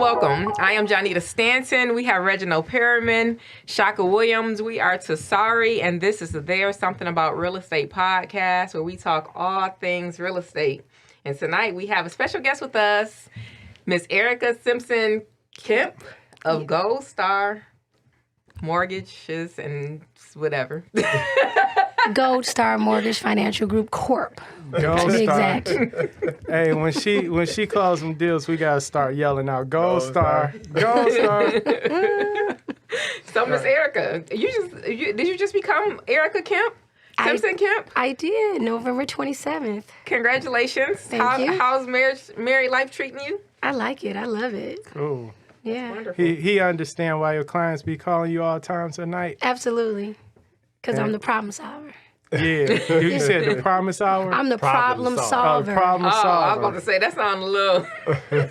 welcome. I am Jonnita Stanton. We have Reginald Perryman, Kashka Williams. We are TSARE, and this is the There's Something About Real Estate podcast, where we talk all things real estate. And tonight we have a special guest with us, Miss Erica Simpson Kemp of Gold Star Mortgages and whatever. Gold Star Mortgage Financial Group Corp. Gold to be Star. exact. Hey, when she calls them deals, we gotta start yelling out, Gold Star, Gold Star. So, Miss Erica, did you just become Erica Kemp? Simpson Kemp? I did, November 27th. Congratulations. Thank you. How's married life treating you? I like it. I love it. Cool. Yeah, Wonderful. He understand why your clients be calling you all times of night. absolutely. Because I'm the problem solver. Yeah, you said the promise hour. I'm the problem solver. Problem Oh, I was solver. about to say, that sounds a little...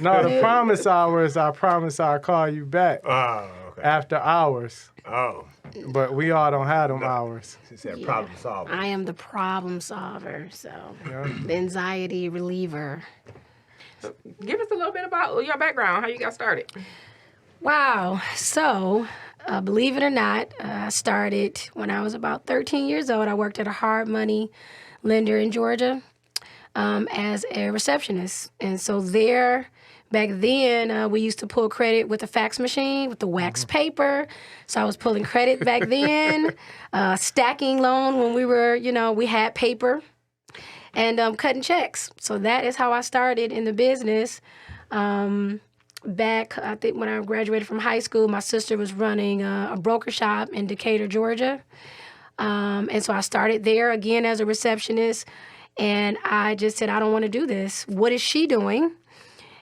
No, the promise hour is I promise I'll call you back Oh, okay. after hours. Oh, But we all don't have them hours. she said problem solver. I am the problem solver, so Yeah. the anxiety reliever. Give us a little bit about your background, how you got started. Wow. So, believe it or not, I started when I was about 13 years old. I worked at a hard money lender in Georgia as a receptionist. And so back then, we used to pull credit with a fax machine with the wax paper. So I was pulling credit back then, stacking loan when we had paper, and cutting checks. So that is how I started in the business. Back, I think when I graduated from high school, my sister was running a broker shop in Decatur, Georgia. And so I started there again as a receptionist. And I just said, I don't want to do this. What is she doing?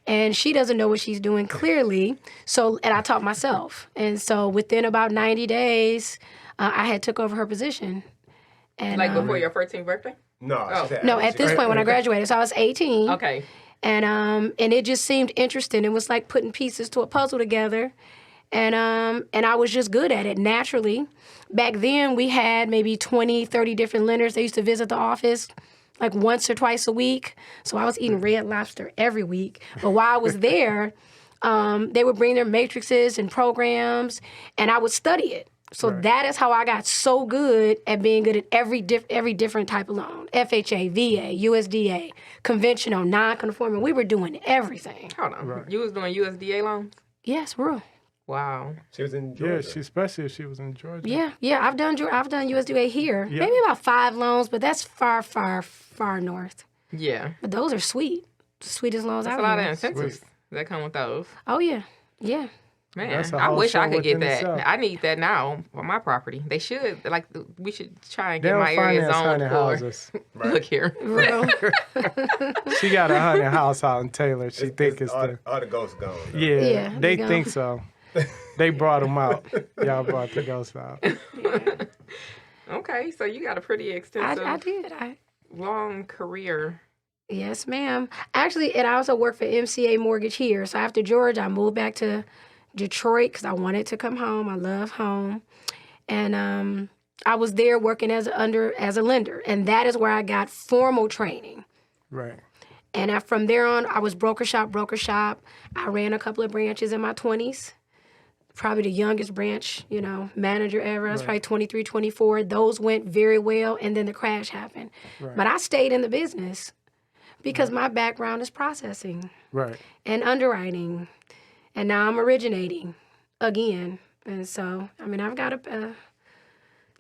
And she doesn't know what she's doing clearly. And I taught myself. And so within about 90 days, I had took over her position. And, Like before your 14th birthday? No, Oh. she said- No, at this point when I graduated, so I was 18. Okay. And it just seemed interesting. It was like putting pieces to a puzzle together. And I was just good at it naturally. Back then, we had maybe 20, 30 different lenders. They used to visit the office like once or twice a week. So I was eating Red Lobster every week. But while I was there, they would bring their matrices and programs, and I would study it. So that is how I got so good at being good at every different type of loan. FHA, VA, USDA, conventional, non-conforming. We were doing everything. Hold on. You was doing USDA loans? Yes, real. Wow. She was in Yeah, Georgia. especially if she was in Georgia. Yeah. I've done USDA here. Yeah. Maybe about 5 loans, but that's far, far, far north. Yeah. But those are sweet. The sweetest loans That's out a lot of here. incentives that come with those. Oh yeah. Yeah. Man, That's a I whole wish I show could get within that. itself. I need that now for my property. They should. We should try and They get don't my area finance zoned haunted for. houses. Look here. Real. She got a haunted house out in Taylor. She think it's all, the... all the ghosts gone. though. Yeah, Yeah, they they think so. They brought them out. Y'all brought the ghost out. Okay, so you got a pretty extensive, I did. long career. Yes, ma'am. Actually, and I also work for MCA Mortgage here. So after Georgia, I moved back to Detroit because I wanted to come home. I love home. And I was there working as a lender. And that is where I got formal training. Right. And from there on, I was broker shop. I ran a couple of branches in my 20s. Probably the youngest branch, manager ever. I was probably 23, 24. Those went very well, and then the crash happened. Right. But I stayed in the business because my background is processing Right. and underwriting, and now I'm originating again. And so, I've got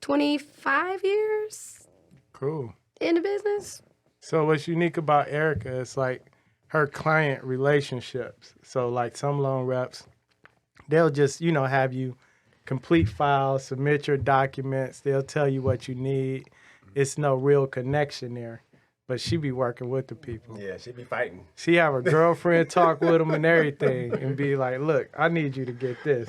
25 years Cool. in the business. So what's unique about Erica is like her client relationships. So like some loan reps, they'll just, have you complete files, submit your documents. They'll tell you what you need. It's no real connection there. But she be working with the people. Yeah, she be fighting. She have her girlfriend talk with them and everything and be like, look, I need you to get this.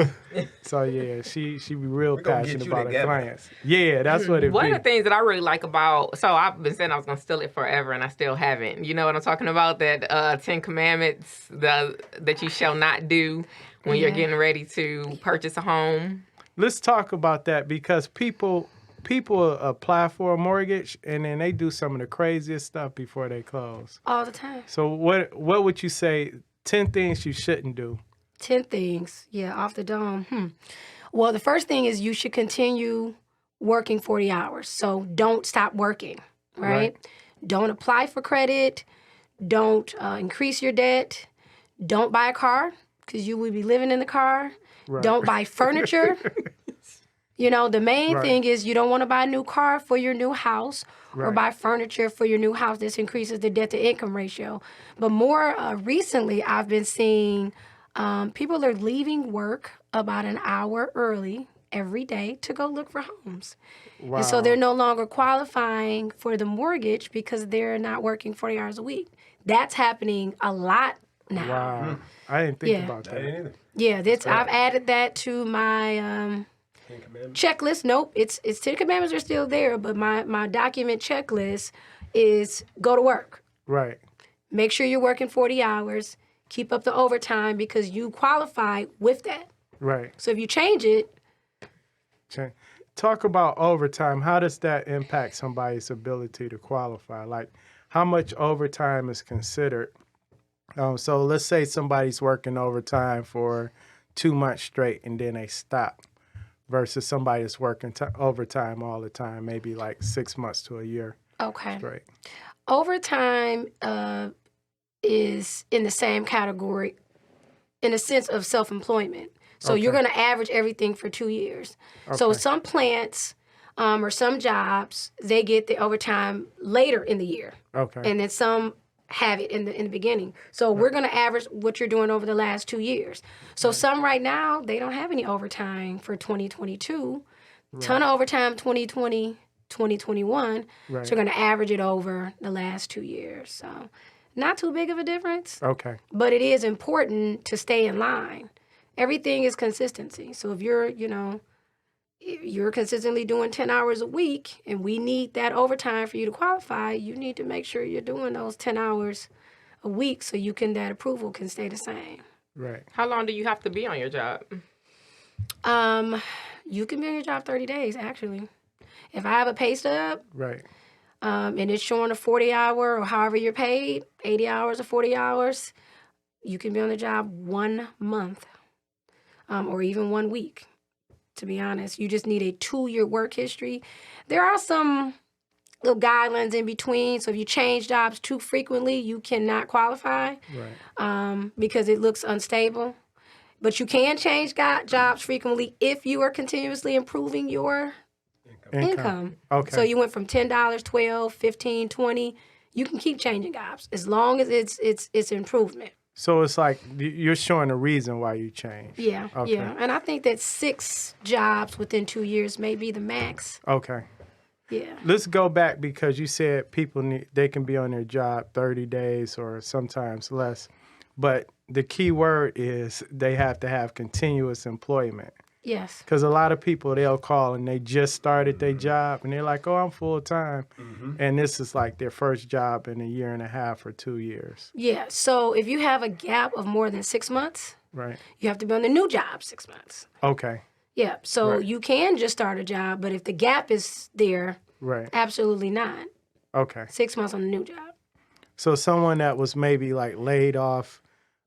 So, yeah, she be real gonna get passionate you about her together. clients. Yeah, that's what it One be. of the things that I really like about, so I've been saying I was going to steal it forever and I still haven't. You know what I'm talking about? That 10 Commandments that you shall not do when you're getting ready to purchase a home. Let's talk about that because people apply for a mortgage and then they do some of the craziest stuff before they close. All the time. So what would you say 10 things you shouldn't do 10 things. Yeah, off the dome. Well, the first thing is you should continue working 40 hours. So don't stop working, right? Don't apply for credit. Don't increase your debt. Don't buy a car because you will be living in the car. Right. Don't buy furniture. You know, the main Right. thing is you don't want to buy a new car for your new house or Right. buy furniture for your new house. This increases the debt to income ratio. But more recently, I've been seeing people are leaving work about an hour early every day to go look for homes. Wow. And so they're no longer qualifying for the mortgage because they're not working 40 hours a week. That's happening a lot now. Wow. I didn't think Yeah. about I that. didn't either. Yeah, I've added that to my Ten Commandments. checklist. Nope, it's 10 commandments are still there, but my document checklist is go to work. Right. Make sure you're working 40 hours. Keep up the overtime because you qualify with that. Right. So if you change it, Talk about overtime. How does that impact somebody's ability to qualify? Like, how much overtime is considered? So let's say somebody's working overtime for 2 months straight and then they stop, versus somebody that's working overtime all the time, maybe like 6 months to a year okay. straight. Overtime is in the same category in a sense of self-employment. So you're Okay. going to average everything for 2 years. So Okay. some plants or some jobs, they get the overtime later in the year. Okay. And then some have it in the beginning. So we're going to average what you're doing over the last 2 years. So some right now, they don't have any overtime for 2022. Ton of overtime 2020, 2021. Right. So we're going to average it over the last 2 years. So not too big of a difference, Okay. but it is important to stay in line. Everything is consistency. So if you're consistently doing 10 hours a week and we need that overtime for you to qualify, you need to make sure you're doing those 10 hours a week so that approval can stay the same. Right. How long do you have to be on your job? You can be on your job 30 days, actually. If I have a pay stub Right. and it's showing a 40-hour or however you're paid, 80 hours or 40 hours, you can be on the job 1 month or even 1 week. To be honest, you just need a 2-year work history. There are some little guidelines in between. So if you change jobs too frequently, you cannot qualify Right. because it looks unstable. But you can change jobs frequently if you are continuously improving your income. Okay. So you went from $10, $12, $15, $20. You can keep changing jobs as long as it's improvement. So it's like you're showing a reason why you changed. Yeah, Okay. yeah. And I think that 6 jobs within 2 years may be the max. Okay. Yeah. Let's go back because you said they can be on their job 30 days or sometimes less. But the key word is they have to have continuous employment. Yes. Because a lot of people, they'll call and they just started their job and they're like, oh, I'm full time. And this is like their first job in a year and a half or 2 years. Yeah. So if you have a gap of more than 6 months, Right. you have to be on the new job 6 months. Okay. Yeah. So Right. you can just start a job, but if the gap is there, Right. absolutely not. Okay. 6 months on the new job. So someone that was maybe like laid off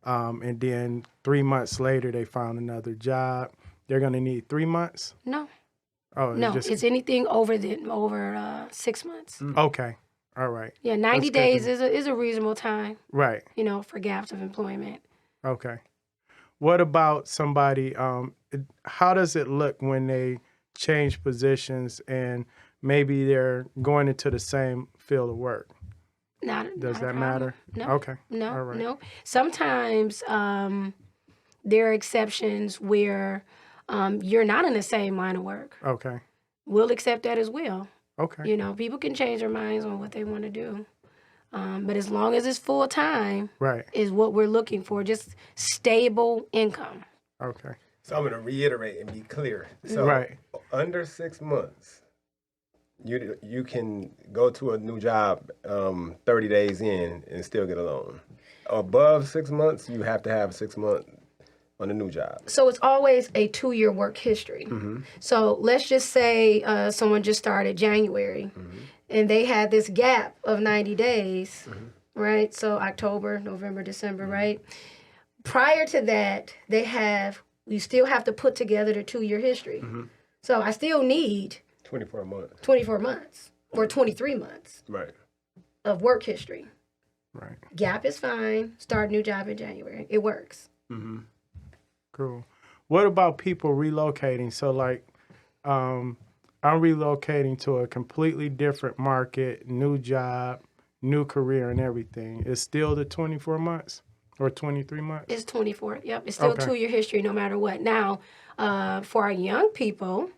and then 3 months later they found another job, they're going to need 3 months? No. Oh, No. just, It's anything over 6 months. okay. All right. Yeah. 90 That's good days is a reasonable time, Right. for gaps of employment. Okay. What about somebody, how does it look when they change positions and maybe they're going into the same field of work? Does Does that matter? No. Okay. No, All right. no. Sometimes there are exceptions where you're not in the same line of work. Okay. We'll accept that as well. Okay. People can change their minds on what they want to do. But as long as it's full time Right. is what we're looking for, just stable income. Okay. So I'm going to reiterate and be clear. So Right. under 6 months, you can go to a new job 30 days in and still get a loan. Above 6 months, you have to have 6 months on a new job. So it's always a 2-year work history. So let's just say someone just started January and they had this gap of 90 days, right? So October, November, December, right? prior to that, we still have to put together the 2-year history. So I still need 24 months. 24 months or 23 months Right. of work history. Right. Gap is fine. Start a new job in January. It works. Cool. What about people relocating? So like, I'm relocating to a completely different market, new job, new career, and everything. It's still the 24 months or 23 months? It's 24. Yep. It's still Okay. 2-year history no matter what. Now, for our young people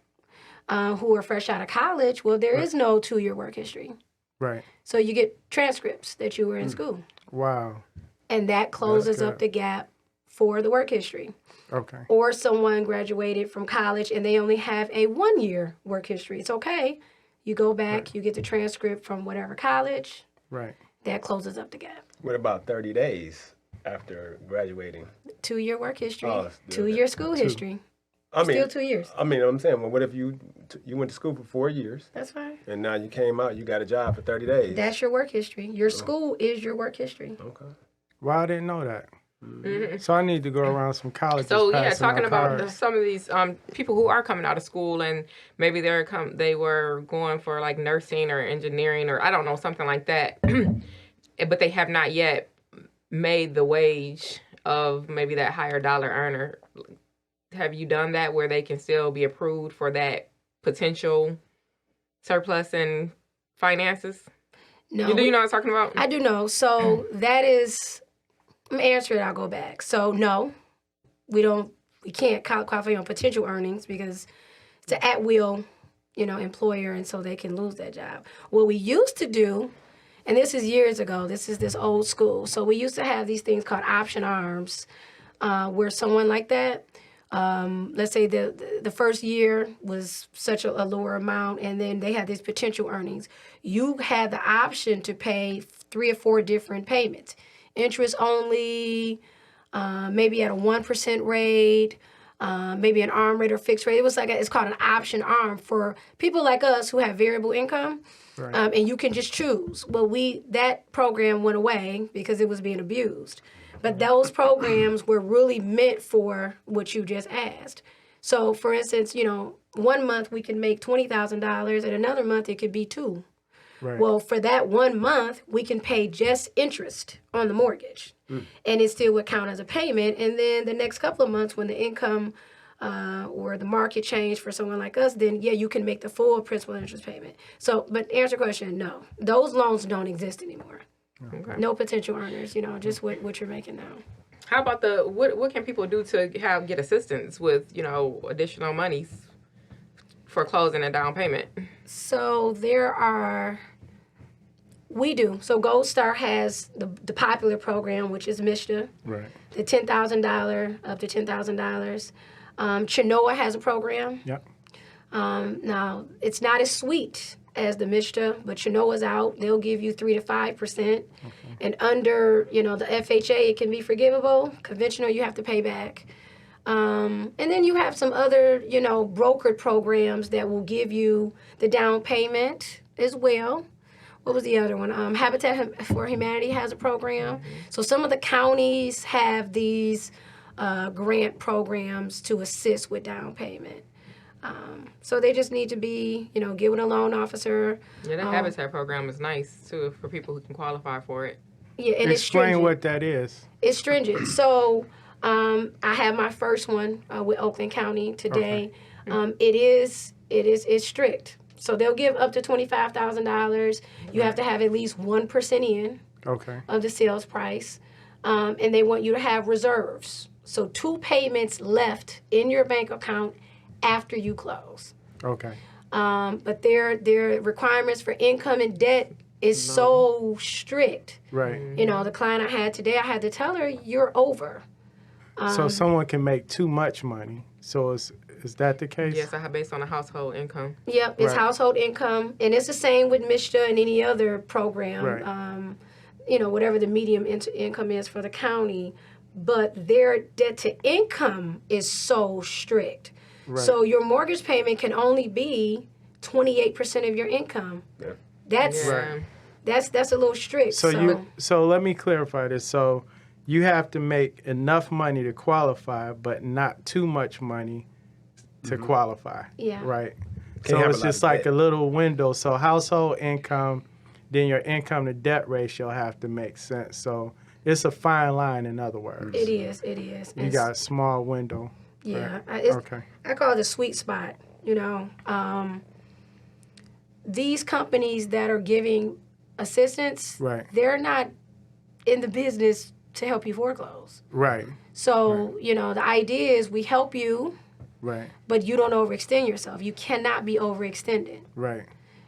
who are fresh out of college, well, there is no 2-year work history. Right. So you get transcripts that you were in school. Wow. And that closes good. up the gap for the work history. Okay. Or someone graduated from college and they only have a 1-year work history. It's okay. You go back, you get the transcript from whatever college. Right. That closes up the gap. What about 30 days after graduating? 2-year work history, Oh, still 2-year school history. I mean, Still 2 years. I mean, I'm saying, well, what if you went to school for 4 years That's fine. and now you came out, you got a job for 30 days? That's your work history. Your school is your work history. Okay. Well, I didn't know that. So I need to go around some colleges. So yeah, passing talking out about cards. some of these people who are coming out of school and maybe they were going for like nursing or engineering or I don't know, something like that, but they have not yet made the wage of maybe that higher dollar earner. Have you done that where they can still be approved for that potential surplus in finances? No, Do you know what I'm talking about? I do know. So that is, I'm answering. I'll go back. So no, we can't qualify on potential earnings because it's an at-will, employer, and so they can lose that job. What we used to do, and this is years ago. This old school. So we used to have these things called option arms, where someone like that. Let's say the first year was such a lower amount, and then they had these potential earnings. You had the option to pay 3 or 4 different payments, interest only, maybe at a 1% rate, maybe an arm rate or fixed rate. It was it's called an option arm for people like us who have variable income, Right. and you can just choose. Well, that program went away because it was being abused. But those programs were really meant for what you just asked. So, for instance, 1 month we can make $20,000, and another month it could be 2. Right. Well, for that 1 month, we can pay just interest on the mortgage, and it still would count as a payment. And then the next couple of months, when the income or the market changed for someone like us, then you can make the full principal and interest payment. So, but answer your question, no, those loans don't exist anymore. Okay. No potential earners, just what you're making now. How about what can people do to get assistance with, additional monies for closing and down payment? So we do. So Gold Star has the popular program, which is MISHDA, Right. the $10,000 up to $10,000. Chenoa has a program. Yep. Now, it's not as sweet as the MISHDA, but Chenoa's out. They'll give you 3 to 5%. And under, the FHA, it can be forgivable. Conventional, you have to pay back. And then you have some other, brokered programs that will give you the down payment as well. What was the other one? Habitat for Humanity has a program. So some of the counties have these grant programs to assist with down payment. So they just need to be, get with a loan officer. Yeah, that Habitat program is nice, too, for people who can qualify for it. Yeah, and it's Explain stringent. what that is. It's stringent. So I have my first one with Oakland County today. It's strict. So they'll give up to $25,000. You have to have at least 1% in Okay. of the sales price, and they want you to have reserves. So 2 payments left in your bank account after you close. Okay. But their requirements for income and debt is so strict. Right. The client I had today, I had to tell her, you're over. So someone can make too much money. So is that the case? Yes, I have based on a household income. Yep, it's Right. household income. And it's the same with MISHDA and any other program, Right. whatever the medium income is for the county. But their debt to income is so strict. Right. So your mortgage payment can only be 28% of your income. Yeah. That's Yeah. that's a little strict. So let me clarify this. So you have to make enough money to qualify, but not too much money to qualify. Yeah. Right. Can't So have it's a lot just of like debt. a little window. So household income, then your income to debt ratio have to make sense. So it's a fine line, in other words. It is. It is. You got a small window. Yeah. Right. Okay. I call it a sweet spot. You know, these companies that are giving assistance, Right. they're not in the business to help you foreclose. Right. So, you know, the idea is we help you, Right. but you don't overextend yourself. You cannot be overextended. Right.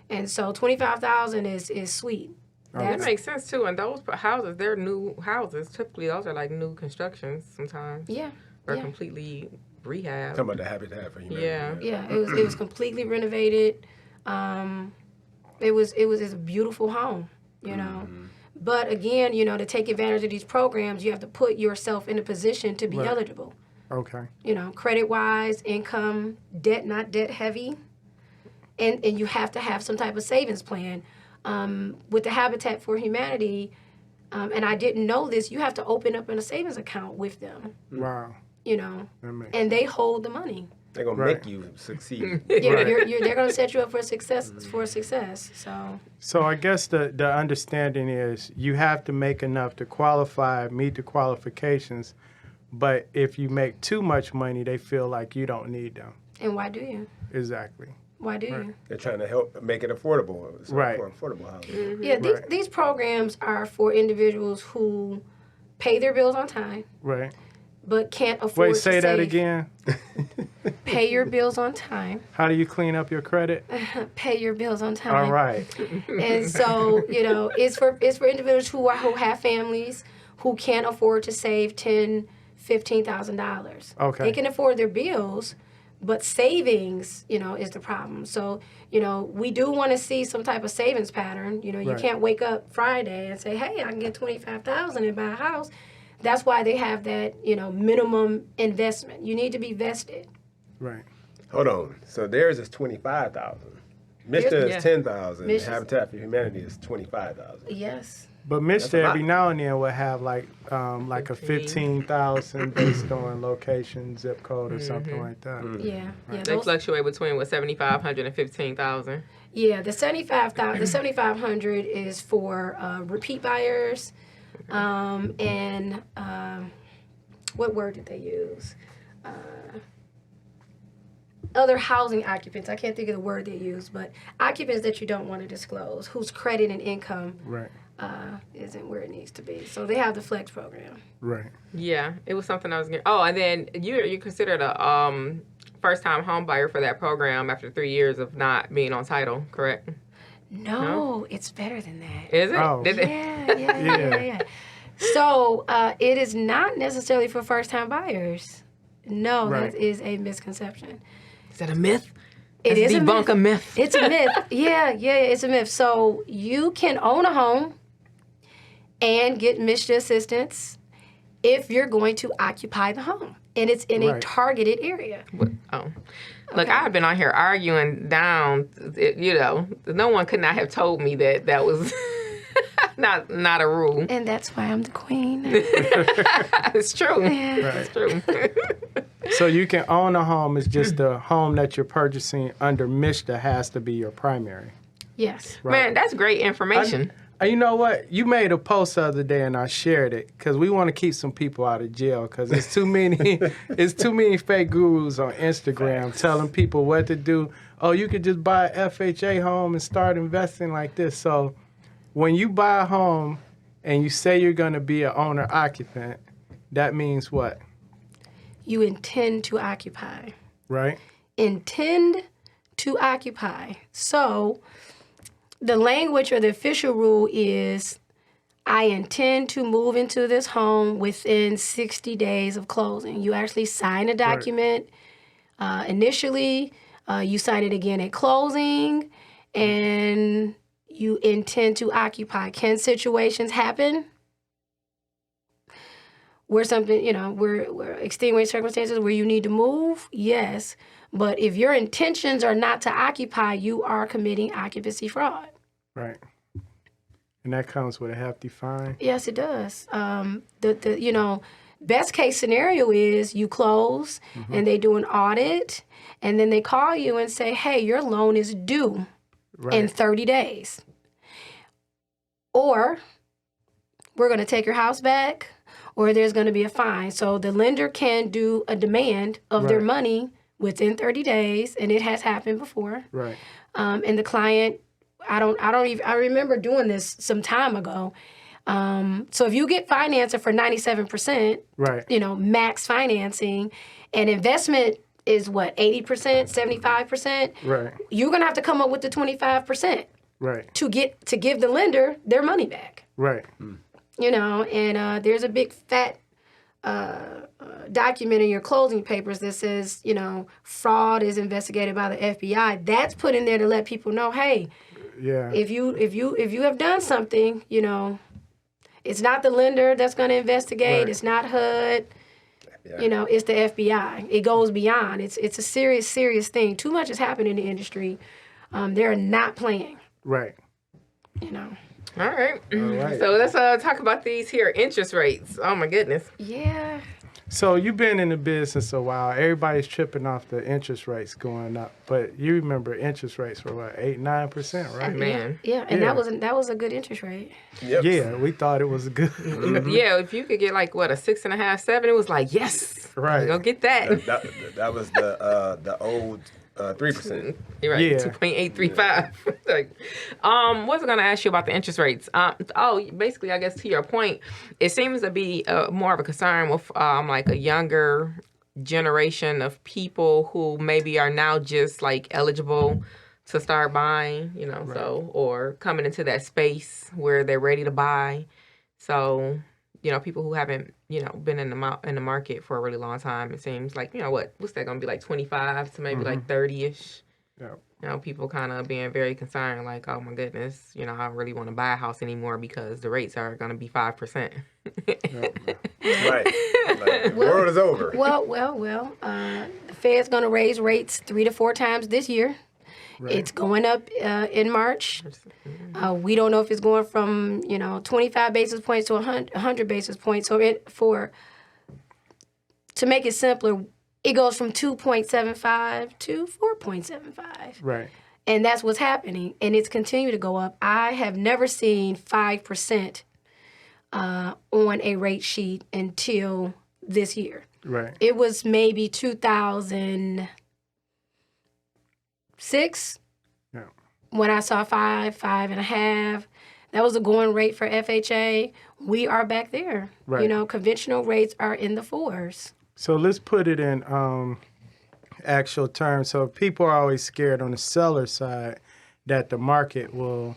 And so 25,000 is sweet. That makes sense too. And those houses, they're new houses. Typically, those are like new constructions sometimes. Yeah. Or yeah. completely rehab. Talking about the Habitat for Humanity. Yeah. Yeah, it was completely renovated. It was a beautiful home, you know. But again, you know, to take advantage of these programs, you have to put yourself in a position to be Right. eligible. Okay. You know, credit wise, income, debt not debt heavy, and you have to have some type of savings plan. With the Habitat for Humanity, and I didn't know this, you have to open up a savings account with them. Wow. You know, That makes and they hold the money. They're going to Right. make you succeed. Yeah, Right. they're going to set you up for success. So I guess the understanding is you have to make enough to qualify, meet the qualifications, but if you make too much money, they feel like you don't need them. and why do you? Exactly. Why do you? They're trying to help make it affordable. So Right. For affordable housing. Yeah, Right. these programs are for individuals who pay their bills on time Right. but can't afford Wait, to say that save. again. Pay your bills on time. How do you clean up your credit? Pay your bills on time. All right. And so, you know, it's for individuals who have families who can't afford to save $10,000-$15,000. Okay. They can afford their bills, but savings, you know, is the problem. So, you know, we do want to see some type of savings pattern. You know, you Right. can't wake up Friday and say, "Hey, I can get $25,000 and buy a house." That's why they have that, you know, minimum investment. You need to be vested. Right. Hold on. So theirs is 25,000. Mr. Yeah. is 10,000. Mish's- Habitat for Humanity is 25,000. Yes. But Mr. a lot. every now and then will have like a 15,000 based on location, zip code, or something like that. Yeah. Yeah. They Those, fluctuate between 7,500 and 15,000. yeah. The 7,500 is for repeat buyers, and what word did they use? Other housing occupants. I can't think of the word they use, but occupants that you don't want to disclose, whose credit and income Right. isn't where it needs to be. So they have the flex program. Right. Yeah, it was something I was getting. Oh, and then you considered a first-time home buyer for that program after 3 years of not being on title, correct? No, it's better than that. Is it? Oh. Did it- Yeah. So it is not necessarily for first-time buyers. No, Right. that is a misconception. Is that a myth? It Let's is a debunk myth. a myth. It's a myth. Yeah, it's a myth. So you can own a home and get MSHA assistance if you're going to occupy the home, and it's in a Right. targeted area. Oh. Look, I've been on here arguing down, you know, no one could not have told me that was not a rule. And that's why I'm the queen. It's true. Right. It's true. So you can own a home. It's just the home that you're purchasing under MSHA has to be your primary. Yes. Man, that's great information. You know what? You made a post the other day and I shared it because we want to keep some people out of jail because it's too many fake gurus on Instagram telling people what to do. Oh, you could just buy an FHA home and start investing like this. So when you buy a home and you say you're going to be an owner occupant, that means what? You intend to occupy. Right? Intend to occupy. So the language or the official rule is I intend to move into this home within 60 days of closing. You actually sign a document initially, you sign it again at closing, and you intend to occupy. Can situations happen where something, you know, where extenuating circumstances where you need to move? Yes. But if your intentions are not to occupy, you are committing occupancy fraud. Right. And that comes with a hefty fine. Yes, it does. Best case scenario is you close and they do an audit and then they call you and say, hey, your loan is due in 30 days. Or we're going to take your house back, or there's going to be a fine. So the lender can do a demand of their money within 30 days, and it has happened before. Right. And the client, I remember doing this some time ago. So if you get financing for 97%, max financing, and investment is what, 80%, 75%? Right. You're going to have to come up with the 25%. Right. To give the lender their money back. Right. And there's a big fat document in your closing papers that says, fraud is investigated by the FBI. That's put in there to let people know, hey, if you have done something, it's not the lender that's going to investigate. Right. It's not HUD. Yeah. It's the FBI. It goes beyond. It's a serious thing. Too much has happened in the industry. They're not playing. Right. All right. So let's talk about these here interest rates. Oh my goodness. Yeah. So you've been in the business a while. Everybody's tripping off the interest rates going up, but you remember interest rates were what, 8-9%, right? Man. Yeah, and that was a good interest rate. Yep. Yeah, we thought it was good. Yeah, if you could get like what, a 6.5, 7, it was like yes, right. Go get that. That was the old 3%. You're right. 2.835. Like, was I going to ask you about the interest rates? Basically, I guess to your point, it seems to be more of a concern with like a younger generation of people who maybe are now just like eligible to start buying, or coming into that space where they're ready to buy. So, people who haven't, been in the market for a really long time, it seems like, what's that going to be, like 25 to maybe like 30-ish? Yeah. People kind of being very concerned, like, oh my goodness, I don't really want to buy a house anymore because the rates are going to be 5%. Right. The world is over. Well, the Fed's going to raise rates 3 to 4 times this year. Right. It's going up in March. We don't know if it's going from 25 basis points to 100 basis points. So to make it simpler, it goes from 2.75 to 4.75. Right. And that's what's happening, and it's continued to go up. I have never seen 5% on a rate sheet until this year. Right. It was maybe 2006 when I saw 5.5. That was a going rate for FHA. We are back there. Right. Conventional rates are in the 4s. So let's put it in actual terms. So people are always scared on the seller side that the market will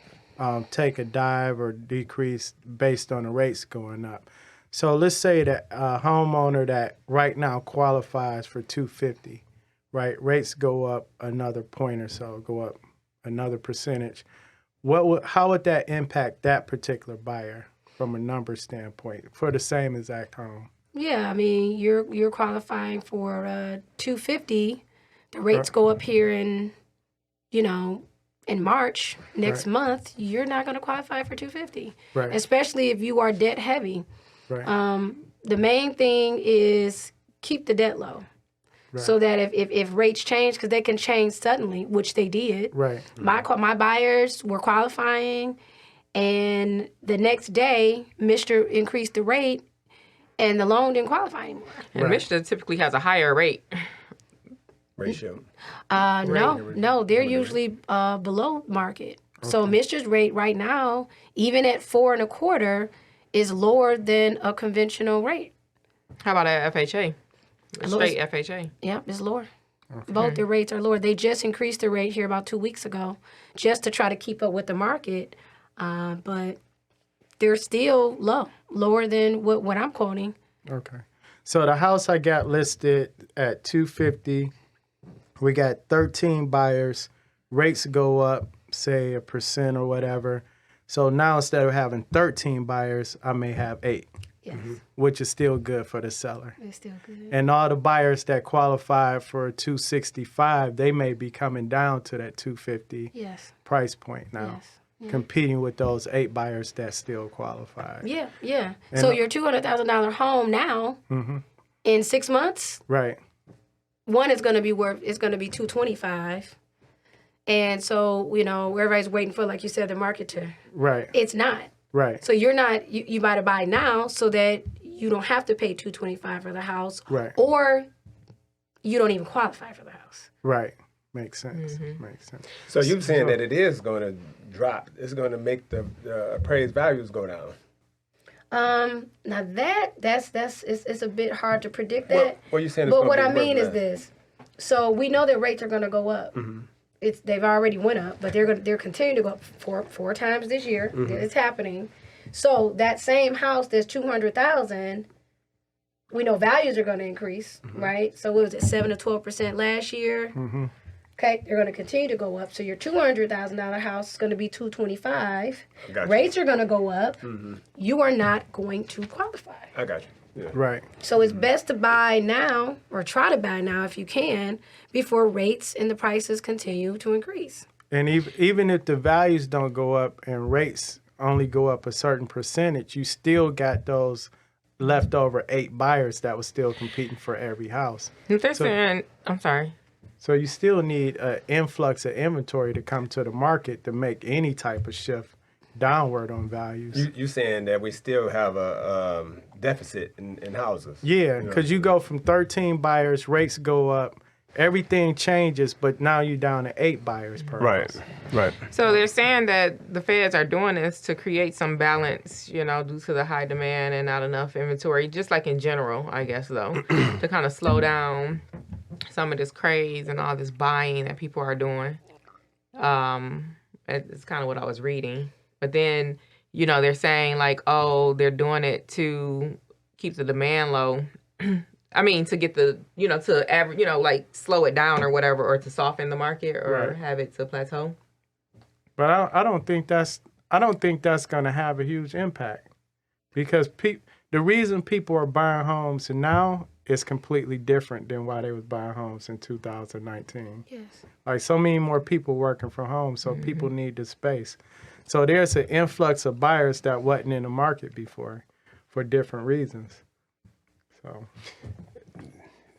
take a dive or decrease based on the rates going up. So let's say that a homeowner that right now qualifies for $250, right? Rates go up another point or so, go up another percentage. How would that impact that particular buyer from a number standpoint for the same exact home? Yeah, I mean, you're qualifying for $250. The rates go up here in March next month. You're not going to qualify for $250, right? Especially if you are debt heavy. Right. The main thing is keep the debt low, right, so that if rates change, because they can change suddenly, which they did. Right. My buyers were qualifying, and the next day, Mr. increased the rate. And the loan didn't qualify anymore. And Michigan typically has a higher rate. Ratio? No, they're usually below market. Okay. So Michigan's rate right now, even at 4.25%, is lower than a conventional rate. How about a FHA? Straight FHA? Yeah, it's lower. Okay. Both the rates are lower. They just increased the rate here about 2 weeks ago just to try to keep up with the market. But they're still lower than what I'm quoting. Okay. So the house I got listed at $250. We got 13 buyers. Rates go up, say 1% or whatever. So now instead of having 13 buyers, I may have 8. Yes. Which is still good for the seller. It's still good. And all the buyers that qualify for $265, they may be coming down to that $250 price point now. Yes. competing with those 8 buyers that still qualify. Yeah, yeah. So your $200,000 home now, in 6 months, Right. one is going to be $225,000, and so everybody's waiting for, like you said, the market to. Right. It's not. Right. So you're not. You buy to buy now so that you don't have to pay $225,000 for the house, Right. or you don't even qualify for the house. Right. Makes sense. Makes sense. So you're saying that it is going to drop. It's going to make the appraised values go down. Now that's it's a bit hard to predict that. What are you saying? But what I mean is this. So we know that rates are going to go up. They've already went up, but they're continuing to go up four times this year. It's happening. So that same house that's $200,000, we know values are going to increase, right? So what was it, 7 to 12% last year? Okay, they're going to continue to go up. So your $200,000 house is going to be $225,000. Gotcha. Rates are going to go up. You are not going to qualify. I got you. Yeah. Right. So it's best to buy now, or try to buy now if you can, before rates and the prices continue to increase. And even if the values don't go up and rates only go up a certain percentage, you still got those leftover 8 buyers that was still competing for every house. They're saying, I'm sorry. So you still need an influx of inventory to come to the market to make any type of shift downward on values. You saying that we still have a deficit in houses? Yeah, because you go from 13 buyers, rates go up, everything changes, but now you're down to 8 buyers per house. Right. So they're saying that the feds are doing this to create some balance, due to the high demand and not enough inventory, just like in general, I guess, though, to kind of slow down some of this craze and all this buying that people are doing. It's kind of what I was reading. But then, they're saying like, oh, they're doing it to keep the demand low. I mean, to get the, to average, like slow it down or whatever, or to soften the market or have it to plateau. But I don't think that's going to have a huge impact, because the reason people are buying homes now is completely different than why they was buying homes in 2019. Yes. Like, so many more people working from home, so people need the space. So there's an influx of buyers that wasn't in the market before for different reasons. So.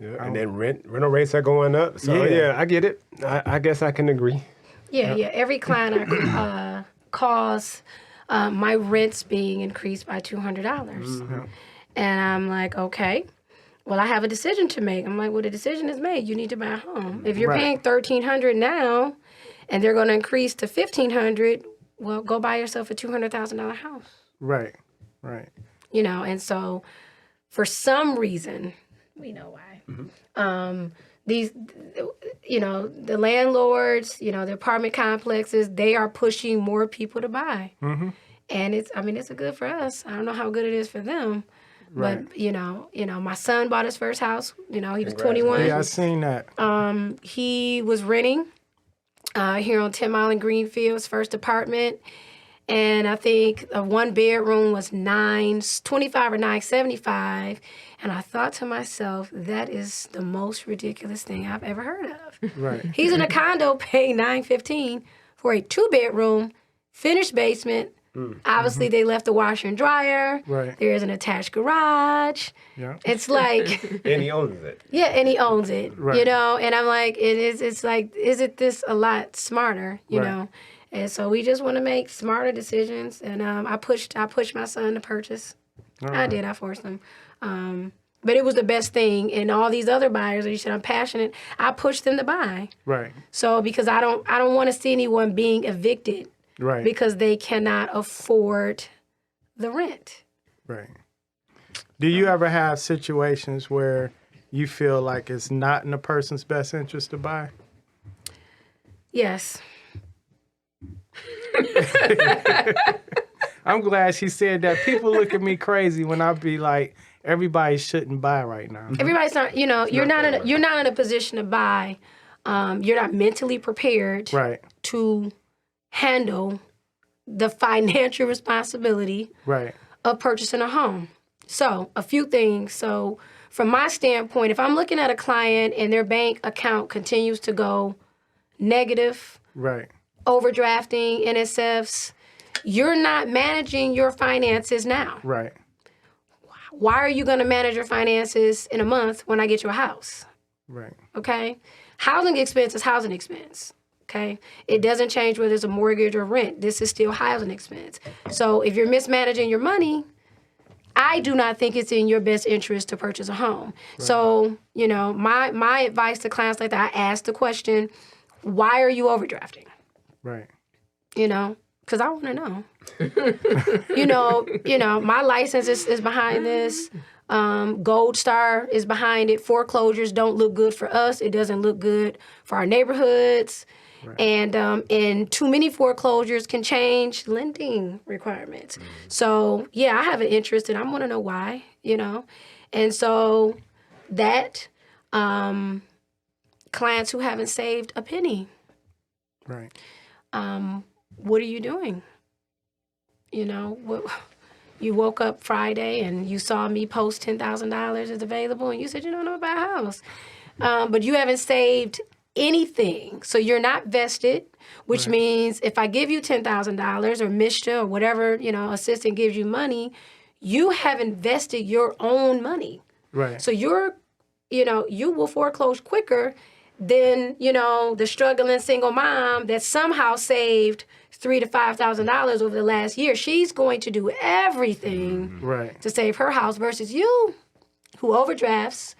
Yeah, and then rental rates are going up. So yeah, I get it. I guess I can agree. Yeah. Every client I calls my rent's being increased by $200. And I'm like, okay, well, I have a decision to make. I'm like, well, the decision is made. You need to buy a home. If you're paying $1,300 now and they're going to increase to $1,500, well, go buy yourself a $200,000 house. Right. And so for some reason, we know why. These, the landlords, the apartment complexes, they are pushing more people to buy. And it's a good for us. I don't know how good it is for them. Right. But, my son bought his first house. He was 21. Yeah, I seen that. He was renting here on 10 Mile in Greenfield, his first apartment. And I think a 1-bedroom was $925 or $975. And I thought to myself, that is the most ridiculous thing I've ever heard of. Right. He's in a condo paying $915 for a 2-bedroom, finished basement. Obviously, they left the washer and dryer. Right. There is an attached garage. Yeah. It's like... And he owns it. Yeah, and he owns it, Right. and I'm like, it's like, isn't this a lot smarter, you Right. know? And so we just want to make smarter decisions, and I pushed my son to purchase. I did, I forced him. But it was the best thing, and all these other buyers, you said I'm passionate, I pushed them to buy. Right. So because I don't want to see anyone being evicted Right. because they cannot afford the rent. Right. Do you ever have situations where you feel like it's not in a person's best interest to buy? Yes. I'm glad she said that. People look at me crazy when I be like, everybody shouldn't buy right now. Everybody's not, you're not in a position to buy. You're not mentally prepared Right. to handle the financial responsibility Right. of purchasing a home. So, a few things. So, from my standpoint, if I'm looking at a client and their bank account continues to go negative, Right. overdrafting, NSFs, you're not managing your finances now. Right. Why are you going to manage your finances in a month when I get you a house? Right. Okay? Housing expense is housing expense. Okay? It doesn't change whether it's a mortgage or rent. This is still housing expense. So if you're mismanaging your money, I do not think it's in your best interest to purchase a home. Right. So, you know, my advice to clients like that, I ask the question, why are you overdrafting? Right. You know, because I want to know. you know, my license is behind this. Gold Star is behind it. Foreclosures don't look good for us. It doesn't look good for our neighborhoods. Right. And too many foreclosures can change lending requirements. Mm-hmm. So, yeah, I have an interest and I want to know why, you know. And so that clients who haven't saved a penny. Right. What are you doing? You know, you woke up Friday and you saw me post $10,000 is available and you said you don't know about a house. But you haven't saved anything. So you're not vested, which means if I give you $10,000 or MSHA or whatever, you know, assistant gives you money, you have invested your own money. Right. So you will foreclose quicker than, you know, the struggling single mom that somehow saved $3,000 to $5,000 over the last year. She's going to do everything to save her house versus you, who overdrafts,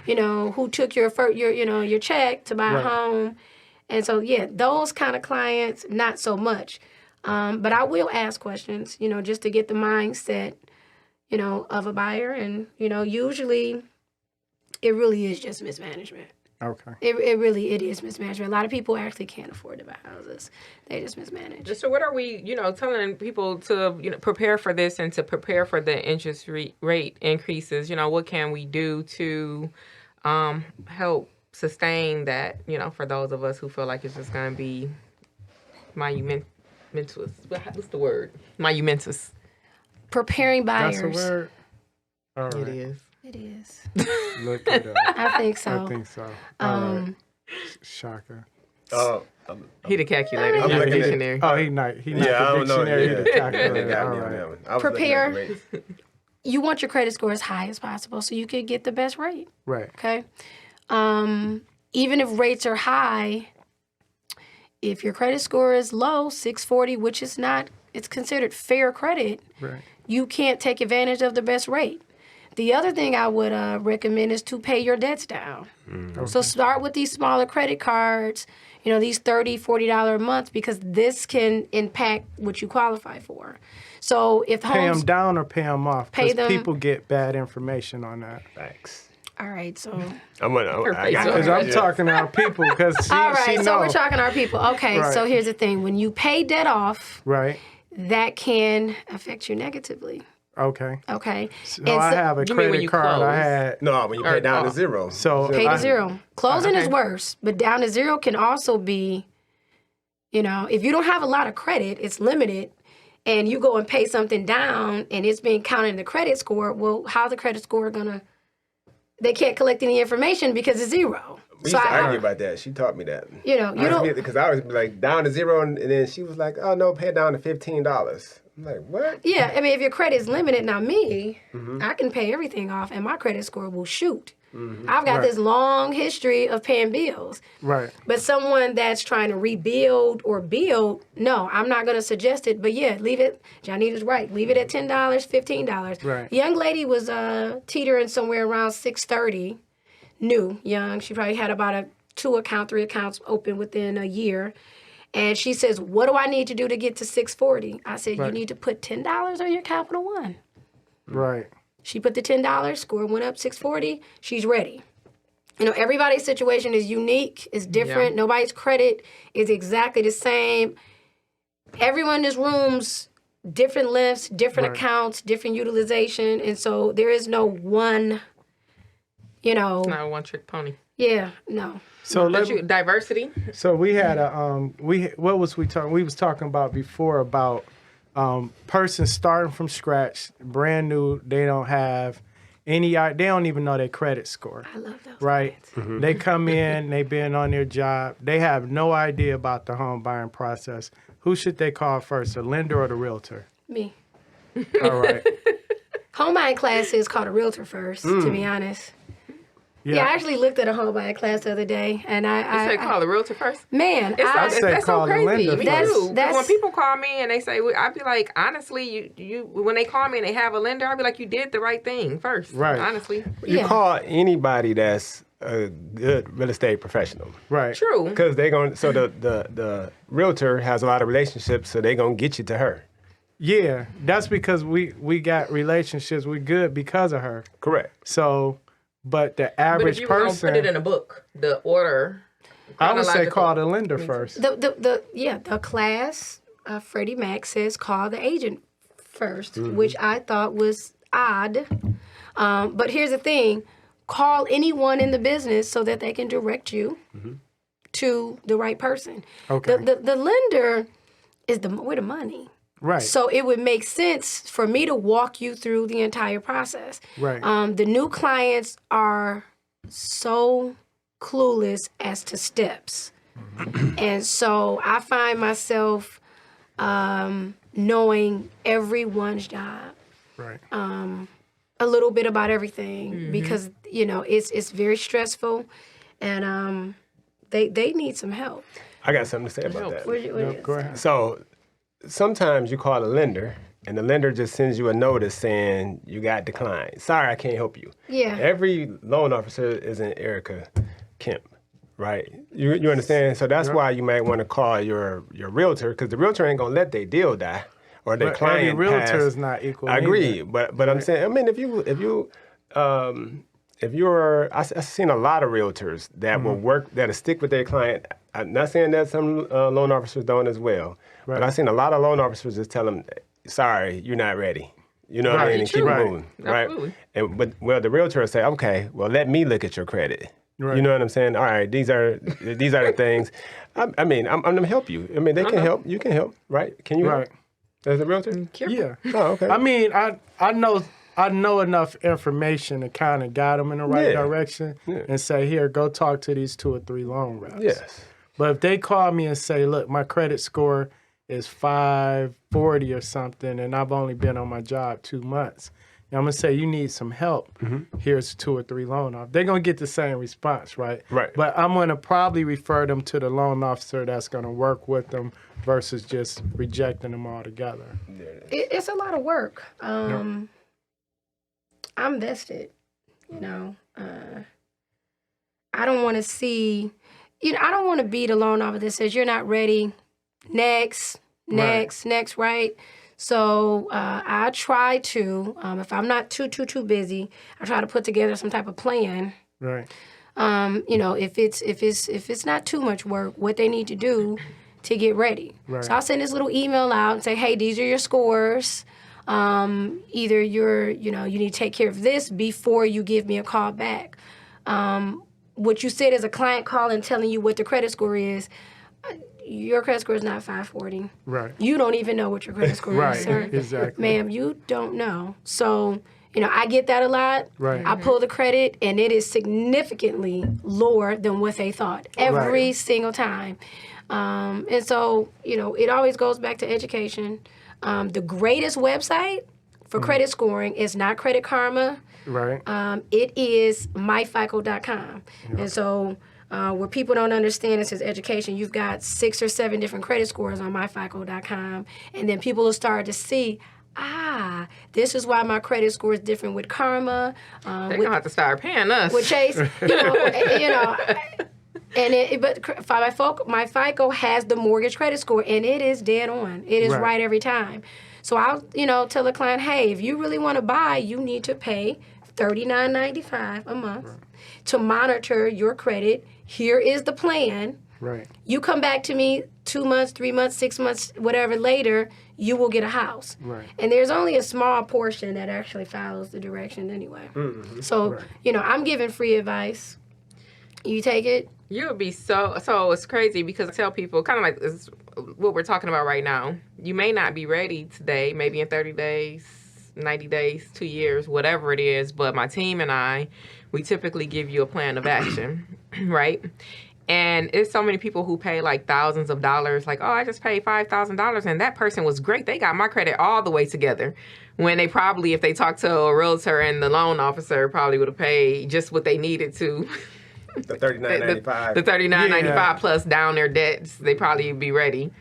you know, who took your check to buy a home. And so, yeah, those kind of clients, not so much. But I will ask questions, you know, just to get the mindset, you know, of a buyer. And, you know, usually it really is just mismanagement. Okay. It is mismanagement. A lot of people actually can't afford to buy houses. They just mismanage. So what are we, you know, telling people to, you know, prepare for this and to prepare for the interest rate increases? You know, what can we do to help sustain that, you know, for those of us who feel like it's just going to be monumentous. What's the word? Monumentous. Preparing buyers. That's a word? All right. It is. It is. Look it up. I think so. Shaka. He the calculator. He the dictionary. Oh, he not the dictionary. He the calculator. All right. Prepare. You want your credit score as high as possible so you can get the best rate. Right. Okay. Even if rates are high, if your credit score is low, 640, which is not, it's considered fair credit. Right. You can't take advantage of the best rate. The other thing I would recommend is to pay your debts down. Okay. So start with these smaller credit cards, you know, these $30, $40 a month, because this can impact what you qualify for. So if pay them down or pay them off, because people get bad information on that. Thanks. All right, so I'm talking to our people because all right, so we're talking to our people. Okay, so here's the thing: when you pay debt off, that can affect you negatively. Okay. So I have a credit card. When you pay down to zero. So pay to zero. Closing is worse, but down to zero can also be, you know, if you don't have a lot of credit, it's limited, and you go and pay something down, and it's being counted in the credit score. Well, how's the credit score gonna? They can't collect any information because it's zero. We used to argue about that. She taught me that. You know, you don't because I was like down to zero, and then she was like, "Oh no, pay it down to $15." I'm like, what? Yeah, I mean, if your credit is limited, now me, I can pay everything off, and my credit score will shoot. I've got this long history of paying bills. Right. But someone that's trying to rebuild or build, no, I'm not going to suggest it. But yeah, leave it. Jonnita's right. Leave it at $10, $15. Right. The young lady was teetering somewhere around $630. New, young. She probably had about 3 accounts open within a year. And she says, what do I need to do to get to $640? I said, you need to put $10 on your Capital One. Right. She put the $10, score went up $640. She's ready. You know, everybody's situation is unique, is different. Yeah. Nobody's credit is exactly the same. Everyone in this room's different lifts, different accounts, different utilization. And so there is no one, you know. It's not a one-trick pony. Yeah, no. So diversity. So we had what was we talking? We was talking about before about person starting from scratch, brand new. They don't have they don't even know their credit score. I love those. Right? Plans. They come in, they've been on their job, they have no idea about the home buying process. Who should they call first, the lender or the realtor? Me. All right. Home buying class is called a realtor first, to be honest. Yeah, I actually looked at a home buying class the other day, and I say call the realtor first. Man, I say that's call so the crazy. lender Me first. too. 'Cause That's- when people call me and they say, I'd be like, honestly, you when they call me and they have a lender, I'd be like, you did the right thing first. Right. Honestly. You Yeah. call anybody that's a good real estate professional. Right. True. Because they're going so the realtor has a lot of relationships, so they're gonna get you to her. Yeah, that's because we got relationships. We good because of her. Correct. So, but the But if average you were gonna person, put it in a book, the order. I would say chronological- call the lender first. the class, Freddie Mac says call the agent 1st, which I thought was odd. But here's the thing: call anyone in the business so that they can direct you to the right person. Okay. The lender is where the money. Right. So it would make sense for me to walk you through the entire process. Right. The new clients are so clueless as to steps. And so I find myself knowing everyone's job, Right. a little bit about everything because, it's very stressful and they need some help. I got something to say about that. No, go ahead. So sometimes you call a lender, and the lender just sends you a notice saying you got declined. Sorry, I can't help you. Yeah. Every loan officer isn't Erica Kemp, right? You understand? So that's why you might want to call your realtor, because the realtor ain't gonna let their deal die or their But client every realtor pass. is not equal. I agree, either. but I'm saying, I mean, if you're, I've seen a lot of realtors that will work, that'll stick with their client. I'm not saying that some loan officers don't as well, but I've seen a lot of loan officers just tell them, sorry, you're not ready. You know what I Right. mean? And keep Right. moving, right? Absolutely. But the realtor will say, okay, well, let me look at your credit. Right. You know what I'm saying? All right, these are the things. I'm gonna help you. I mean, they can help. You can help, right? Can you Right. help? As a realtor? Yeah. Oh, okay. I mean, I know enough information to kind of guide them in the right Yeah. direction Yeah. and say, here, go talk to these 2 or 3 loan reps. Yes. But if they call me and say, look, my credit score is 540 or something, and I've only been on my job 2 months, and I'm going to say, you need some help. Here's 2 or 3 loan officers. They're going to get the same response, right? Right. But I'm going to probably refer them to the loan officer that's going to work with them versus just rejecting them altogether. It's a lot of work. I'm vested, I don't want to see, I don't want to be the loan officer that says you're not ready. Next, right? So I try to, if I'm not too busy, I try to put together some type of plan. Right. If it's not too much work, what they need to do to get ready. Right. So I'll send this little email out and say, hey, these are your scores. Either you need to take care of this before you give me a call back. What you said is a client calling telling you what the credit score is. Your credit score is not 540. Right. You don't even know what your credit score Right, is, sir. exactly. Ma'am, you don't know. So, I get that a lot. Right. I pull the credit, and it is significantly lower than what they thought every single time. And so, it always goes back to education. The greatest website for credit scoring is not Credit Karma. Right. It is myfico.com. And so where people don't understand it says education, you've got 6 or 7 different credit scores on myfico.com. And then people will start to see, this is why my credit score is different with Karma. They're going to have to start paying us. With Chase, but my FICO has the mortgage credit score, and it is dead on. It is right every time. So I'll, tell the client, hey, if you really want to buy, you need to pay $39.95 a month to monitor your credit. Here is the plan. Right. You come back to me 2 months, 3 months, 6 months, whatever later, you will get a house. Right. And there's only a small portion that actually follows the direction anyway. Mm-hmm. So, I'm giving free advice. You take it. You would be so it's crazy because I tell people kind of like this, what we're talking about right now. You may not be ready today, maybe in 30 days, 90 days, 2 years, whatever it is. But my team and I, we typically give you a plan of action, right? And it's so many people who pay like thousands of dollars, like, oh, I just paid $5,000 and that person was great. They got my credit all the way together. When they probably, if they talked to a realtor and the loan officer, probably would have paid just what they needed to. The $39.95. The $39.95 plus down their debts, they probably would be ready.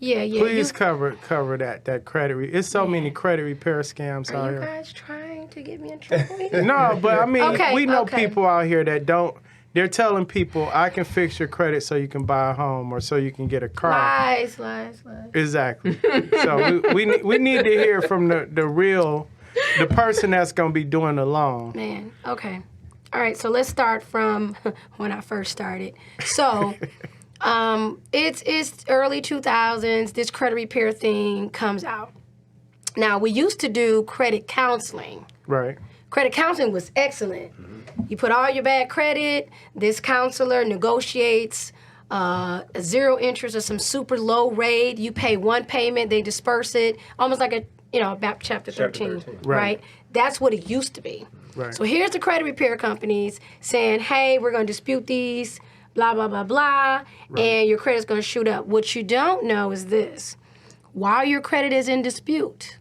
Yeah. Please cover that credit. It's so many credit repair scams out Are you here. guys trying to get me in trouble here? No, but I mean, Okay, we know okay. people out here that don't. They're telling people, I can fix your credit so you can buy a home or so you can get a car. Lies. Exactly. So we need to hear from the person that's going to be doing the loan. Man, okay. All right, so let's start from when I first started. So it's early 2000s. This credit repair thing comes out. Now, we used to do credit counseling. Right. Credit counseling was excellent. You put all your bad credit, this counselor negotiates zero interest or some super low rate. You pay one payment, they disperse it, almost like about Chapter 13, right? That's what it used to be. Right. So here's the credit repair companies saying, hey, we're going to dispute these, blah, blah, blah, blah, and your credit's going to shoot up. What you don't know is this. While your credit is in dispute,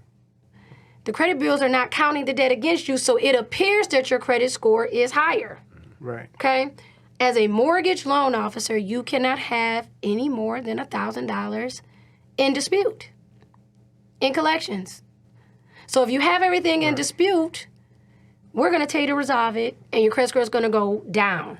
the credit bureaus are not counting the debt against you, so it appears that your credit score is higher. Right. Okay? As a mortgage loan officer, you cannot have any more than $1,000 in dispute in collections. So if you have everything in dispute, we're going to tell you to resolve it, and your credit score is going to go down.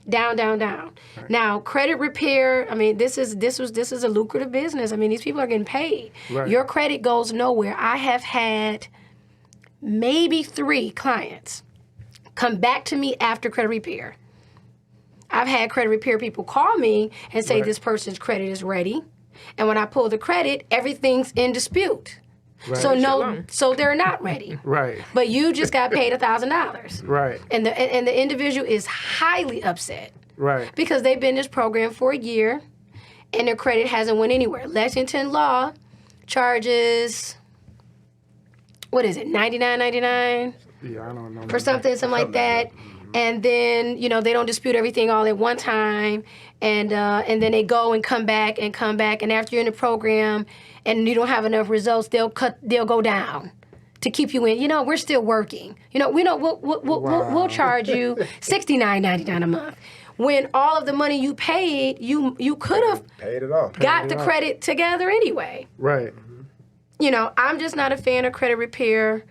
Down. Right. Now, credit repair, I mean, this is a lucrative business. I mean, these people are getting paid. Right. Your credit goes nowhere. I have had maybe 3 clients come back to me after credit repair. I've had credit repair people call me and say this person's credit is ready. And when I pull the credit, everything's in dispute. Right. So they're not ready. Right. But you just got paid $1,000. Right. And the individual is highly upset. Right. Because they've been in this program for a year and their credit hasn't went anywhere. Lexington law charges, what is it, $99.99? Yeah, I don't know. For something like that. And then, they don't dispute everything all at one time. And then they go and come back. And after you're in the program and you don't have enough results, they'll go down to keep you in. We're still working. We'll charge you $69.99 a month. When all of the money you paid, you could have Paid it off. got the credit together anyway. Right. I'm just not a fan of credit repair.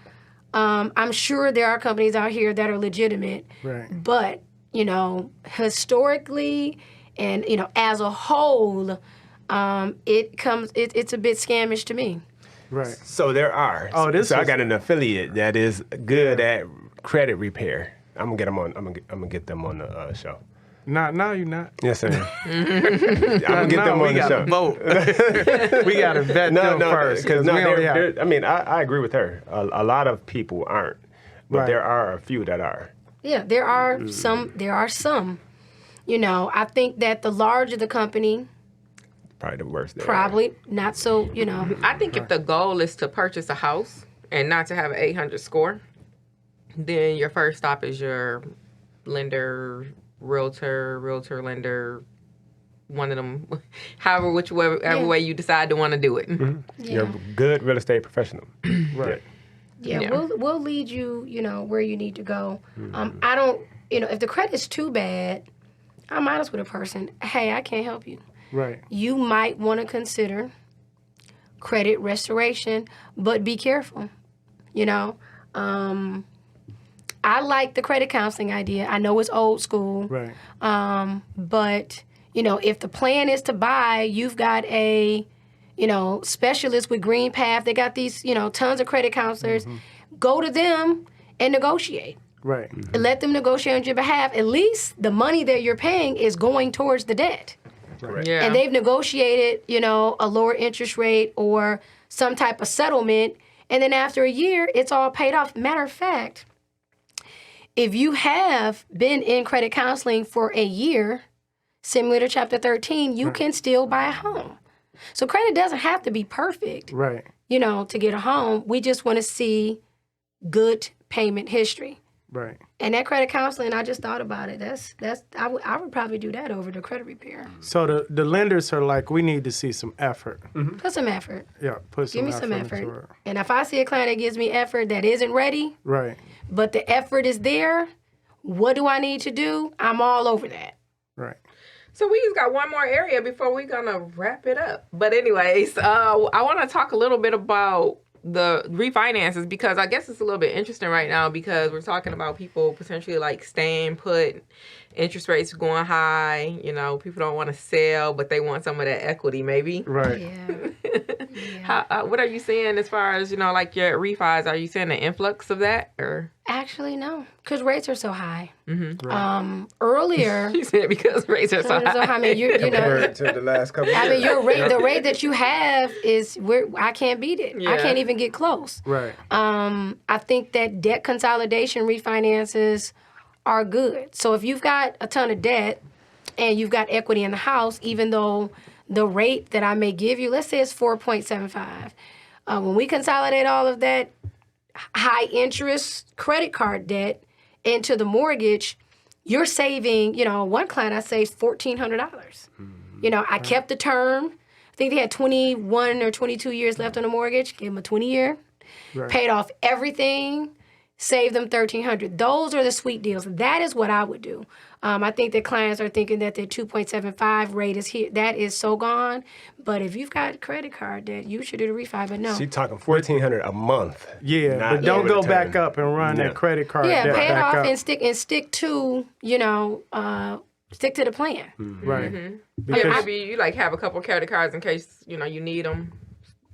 I'm sure there are companies out here that are legitimate. Right. But, historically and, as a whole, it's a bit scamish to me. Right. So there are. Oh, I got an affiliate that is good at credit repair. I'm gonna get them on. I'm gonna get them on the show. No, you're not. Yes, sir. I'm gonna get them on the show. Vote. We gotta vet them first. Because I mean, I agree with her. A lot of people aren't, but there are a few that are. Yeah, there are some. There are some. I think that the larger the company, Probably the worst. probably not so. I think if the goal is to purchase a house and not to have an 800 score, then your first stop is your lender, realtor, lender, one of them, whichever way you decide to want to do it. Mm-hmm. Yeah. You're a good real estate professional. Right. Yeah, we'll lead you, where you need to go. I don't, if the credit's too bad, I'm honest with a person. Hey, I can't help you. Right. You might want to consider credit restoration, but be careful. I like the credit counseling idea. I know it's old school. Right. But, if the plan is to buy, you've got a, specialist with Green Path. They got these, tons of credit counselors. Go to them and negotiate. Right. And let them negotiate on your behalf. At least the money that you're paying is going towards the debt. Right. Yeah. And they've negotiated, a lower interest rate or some type of settlement. And then after a year, it's all paid off. Matter of fact, if you have been in credit counseling for a year, similar to Chapter 13, you can still buy a home. So credit doesn't have to be perfect. Right. to get a home. We just want to see good payment history. Right. And that credit counseling, I just thought about it. I would probably do that over the credit repair. So the lenders are like, we need to see some effort. Put some effort. Yeah, put some Give me effort some into effort. it. And if I see a client that gives me effort that isn't ready, Right. but the effort is there, what do I need to do? I'm all over that. Right. So we just got one more area before we're gonna wrap it up. But anyways, I want to talk a little bit about the refinances, because I guess it's a little bit interesting right now because we're talking about people potentially like staying put, interest rates going high. People don't want to sell, but they want some of that equity maybe. Right. Yeah. What are you seeing as far as like your refis? Are you seeing an influx of that or? Actually, no, because rates are so high. Right. Earlier, You said because rates are so high. I mean, you know, Compared to the last couple of I mean, years. the rate that you have is I can't beat it. I Yeah. can't even get close. Right. I think that debt consolidation refinances are good. So if you've got a ton of debt and you've got equity in the house, even though the rate that I may give you, let's say it's 4.75, when we consolidate all of that high interest credit card debt into the mortgage, you're saving, one client I saved $1,400. I kept the term. I think they had 21 or 22 years left on the mortgage. Gave them a 20-year. Right. Paid off everything. Saved them $1,300. Those are the sweet deals. That is what I would do. I think that clients are thinking that the 2.75 rate is here. That is so gone. But if you've got credit card debt, you should do the refi. But no. She talking $1,400 a month. Yeah, not but don't over go the back term. up and run Yeah. that credit card Yeah, debt pay it back off up. and stick to stick to the plan. Right. Yeah, maybe you have a couple credit cards in case you need them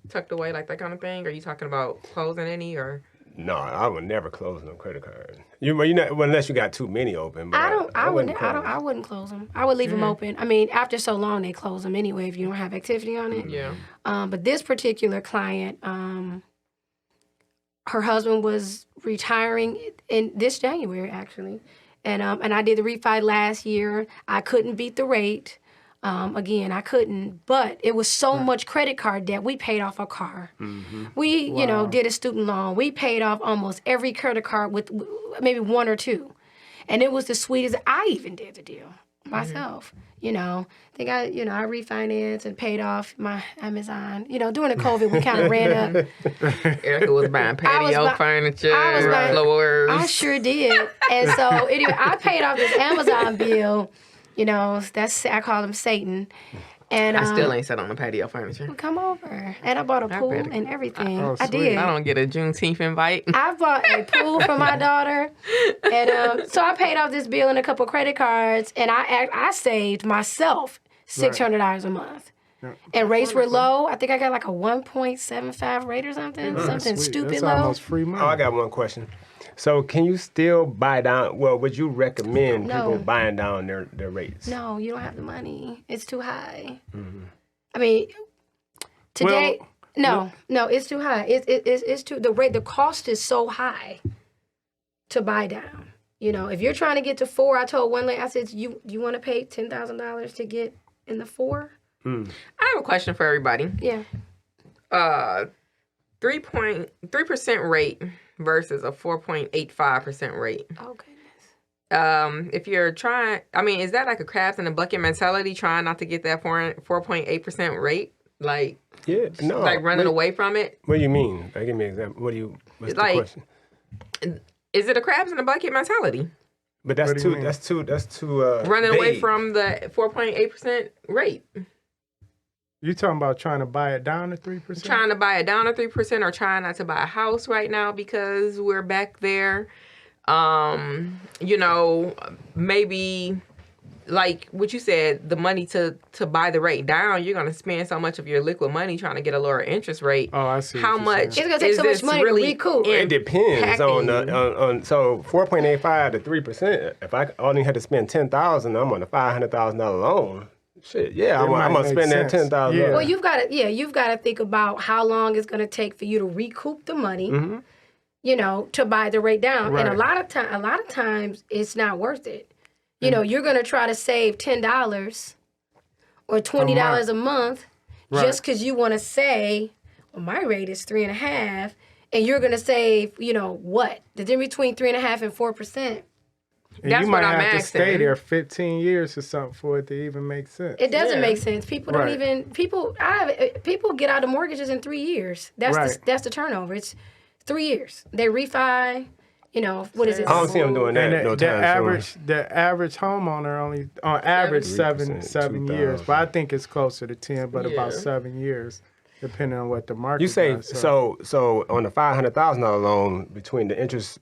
tucked away, like that kind of thing. Are you talking about closing any or? No, I would never close no credit card. Unless you got too many open. But I wouldn't close. wouldn't close them. I would leave them open. I mean, after so long, they close them anyway if you don't have activity on it. Yeah. But this particular client, her husband was retiring in this January actually, and I did the refi last year. I couldn't beat the rate. Again, I couldn't, but it was so much credit card debt. We paid off a car. We, did a student loan. We paid off almost every credit card with maybe one or two. And it was the sweetest. I even did the deal myself. I think I refinanced and paid off my Amazon. During the COVID, we kind of ran up. Erica was buying patio furniture, I was buying- floors. I sure did. And so anyway, I paid off this Amazon bill. I call him Satan. And I still ain't sat on the patio furniture. come over. And I bought a pool better- and everything. Oh, I sweet. did. I don't get a Juneteenth invite. I bought a pool for my daughter, and so I paid off this bill and a couple credit cards, and I saved myself $600 a month. And rates were low. I think I got like a 1.75 rate or something, something Sweet. stupid That's low. almost free money. Oh, I got one question. So can you still buy down? Well, would you recommend No. people buying down their rates? No, you don't have the money. It's too high. I mean, today, no, it's too high. It's too the rate. The cost is so high to buy down. If you're trying to get to 4, I told one lady, I said, you want to pay $10,000 to get in the 4? I have a question for everybody. Yeah. 3% rate versus a 4.85% rate. Oh goodness. If you're trying, is that like a crabs in a bucket mentality, trying not to get that 4.8% rate? Like, Yeah, no. running away from it? What do you mean? Give me an example. What's the question? Is it a crabs in a bucket mentality? But that's What do you too. mean? That's too. Running away vague. from the 4.8% rate? You talking about trying to buy it down to 3%? Trying to buy it down to 3% or trying not to buy a house right now because we're back there. Maybe like what you said, the money to buy the rate down, you're going to spend so much of your liquid money trying to get a lower interest rate. Oh, I see. How what you're much? saying. It's gonna take is so much this money to really recoup. It depends on impacting on so 4.85 to 3%. If I only had to spend $10,000, I'm on a $500,000 loan. Shit, yeah, I'm might gonna make spend that sense. $10,000. Yeah. Well, you've got to think about how long it's going to take for you to recoup the money, to buy the rate down. And a Right. lot of times it's not worth it. You're going to try to save $10 or $20 a month just because you want to say, well, my rate is 3.5%, and you're gonna save, what? The difference between 3.5% and 4%. And That's you might what I'm have to stay asking. there 15 years or something for it to even make sense. It doesn't Yeah. make sense. People don't Right. even people get out of mortgages in 3 years. That's Right. that's the turnover. It's 3 years. They refi. What is it? I don't see them doing that And no the time soon. average homeowner only on average 3%, seven years, 2,000. but I think it's closer to 10, but Yeah. about 7 years, depending on what the market. You save does, so on a $500,000 loan between the interest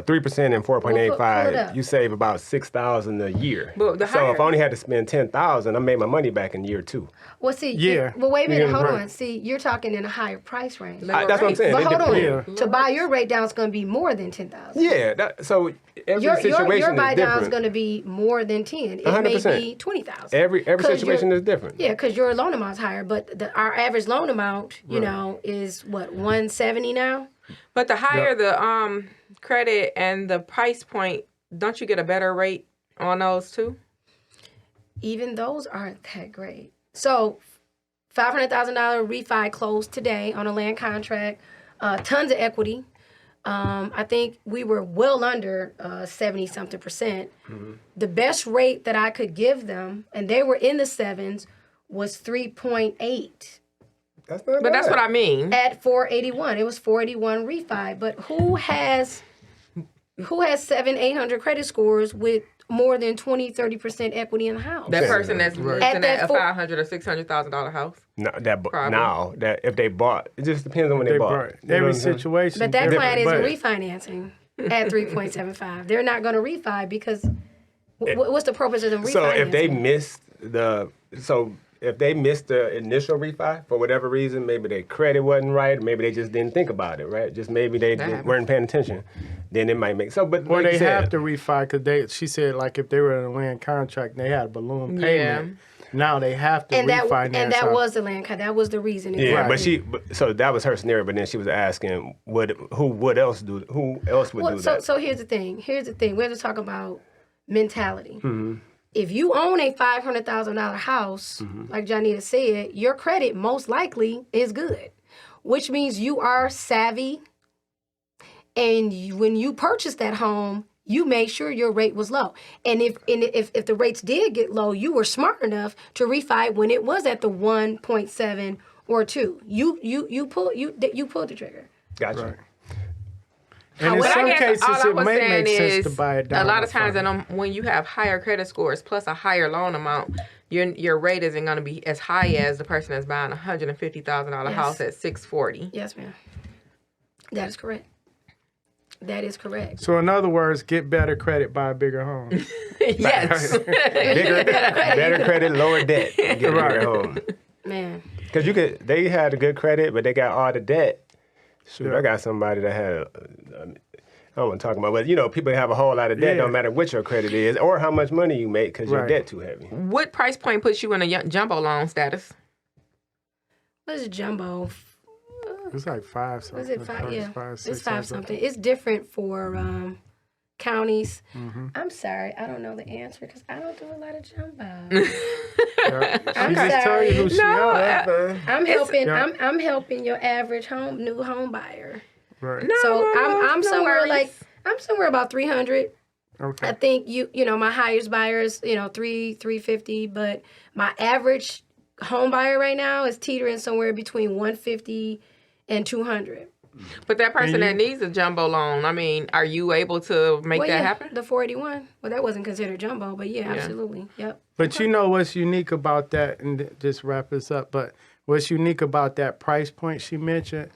3% and 4.85, Pull it up. you save about $6,000 a year. But the So higher- if I only had to spend $10,000, I made my money back in year 2. Well, see, Yeah. well, wait a minute. Yeah, Hold right. on. See, you're talking in a higher price range. Lower That's what I'm rates. saying. But It hold on. depends. Yeah. To buy your rate down is going to be more than 10,000. Yeah, so every Your situation buy is down is different. going to be more than 10. It 100%. may be 20,000. Every 'Cause situation your- is different. Yeah, because your loan amount's higher, but our average loan amount, is what, 170 now? But the higher the credit and the price point, don't you get a better rate on those too? Even those aren't that great. So, $500,000 refi closed today on a land contract. Tons of equity. I think we were well under 70-something%. The best rate that I could give them, and they were in the sevens, was 3.8 That's not But that's bad. what I mean. at 481. It was 481 refi. But who has 700-800 credit scores with more than 20-30% equity in the house? That Yeah. person that's looking At at that a four- $500,000 or $600,000 house. No, Probably. now that if they bought, it just depends on when they, They bought. brought You know every what I'm saying? situation. But that different, client isn't but- refinancing at 3.75. They're not going to refi because what's the purpose of them refinancing? So if they missed the initial refi for whatever reason, maybe their credit wasn't right, maybe they just didn't think about it, right? Just maybe they happens. weren't paying attention. Then it might make so. But Or like they you said, have to refi because she said like if they were in a land contract and they had a balloon payment, now they have to refinance. and that out. was the land cut. That was the reason. Yeah, Exactly. so that was her scenario. But then she was asking, who else would do that? So here's the thing. We have to talk about mentality. Mm-hmm. If you own a $500,000 house, Mm-hmm. like Jonnita said, your credit most likely is good, which means you are savvy. And when you purchased that home, you made sure your rate was low. And if the rates did get low, you were smart enough to refi when it was at the 1.7 or 2. You pulled the trigger. Gotcha. Right. And in But some I guess cases, all I it was may saying make sense to is buy it down. a lot of upfront. times when you have higher credit scores plus a higher loan amount, your rate isn't going to be as high as the person that's buying a $150,000 Yes. house at 640. Yes, ma'am. That is correct. That is correct. So in other words, get better credit, buy a bigger home. Yes. Better credit, lower debt. Get a bigger home. Man. Because they had a good credit, but they got all the debt. Shoot, I got somebody that had, I don't want to talk about, but people have a whole lot of debt, Yeah. no matter what your credit is or how much money you make because your Right. debt too heavy. What price point puts you in a jumbo loan status? What is jumbo? It's like five something. Was it five? Yeah, Five, it's 5 something. It's different for counties. Mm-hmm. I'm sorry, I don't know the answer because I don't do a lot of jumbo. She just tell you who she No, is. I'm helping. Yeah. I'm helping your average new home buyer. Right. So no, I'm no somewhere worries. I'm somewhere about 300. I Okay. think you know my highest buyer is 350, but my average home buyer right now is teetering somewhere between 150 and 200. But that person And that needs a jumbo loan, I mean, are you able to make that happen? The 481. Well, that wasn't considered jumbo, but yeah, absolutely. Yep. But you know what's unique about that, and just wrap this up, but what's unique about that price point she mentioned,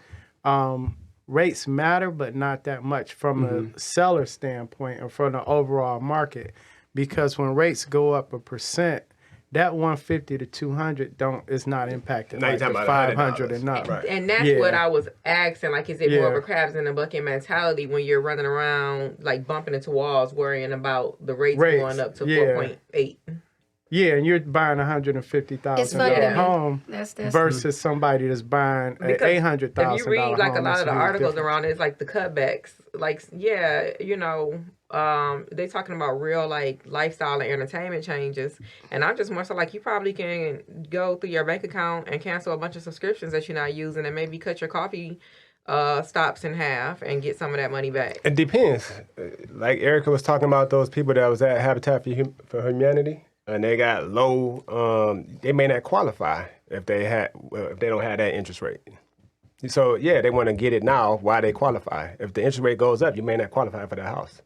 rates matter, but not that much from a seller standpoint or from the overall market. Because when rates go up 1%, that 150 to 200 is not impacted Now you're like the talking about 500 $100. and up. Right. And that's Yeah. what I was asking. Like, is it more of Yeah. a crabs in the bucket mentality when you're running around, like, bumping into walls, worrying about the rates going up to yeah. 4.8? Yeah, and you're buying a It's funny $150,000 to me. home That's versus somebody that's buying an Because $800,000 if you read, like, a home, lot it's of the huge articles difference. around it, it's like the cutbacks. Like, yeah, they talking about real like lifestyle and entertainment changes, and I'm just more so like you probably can go through your bank account and cancel a bunch of subscriptions that you're not using, and maybe cut your coffee stops in half and get some of that money back. It depends. Like Erica was talking about those people that was at Habitat for Humanity, and they got low. They may not qualify if they don't have that interest rate. So yeah, they want to get it now while they qualify. If the interest rate goes up, you may not qualify for the house.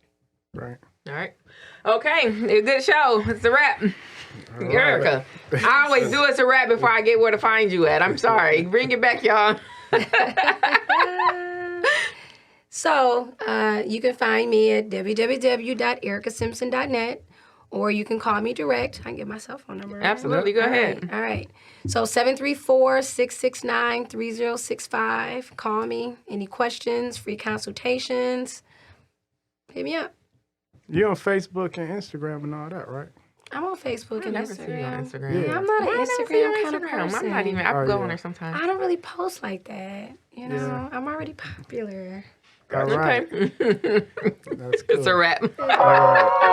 Right. All right. Okay. A good show. It's a wrap. Erica, I always do it's a wrap before I get where to find you at. I'm sorry. Bring it back, y'all. So you can find me at www.ericasimpson.net, or you can call me direct. I can get my cell phone number. Right? Absolutely. Go ahead. All right. So 734-669-3065. Call me. Any questions, free consultations, hit me up. You on Facebook and Instagram and all that, right? I'm on Facebook and never see you on Instagram. Instagram. Yeah, I'm not an Instagram kind of person. I'm not even. I Oh, go yeah. on there sometimes. I don't really post like that. You know, Yeah. I'm already popular. All right. Okay. That's cool. It's a wrap. All right.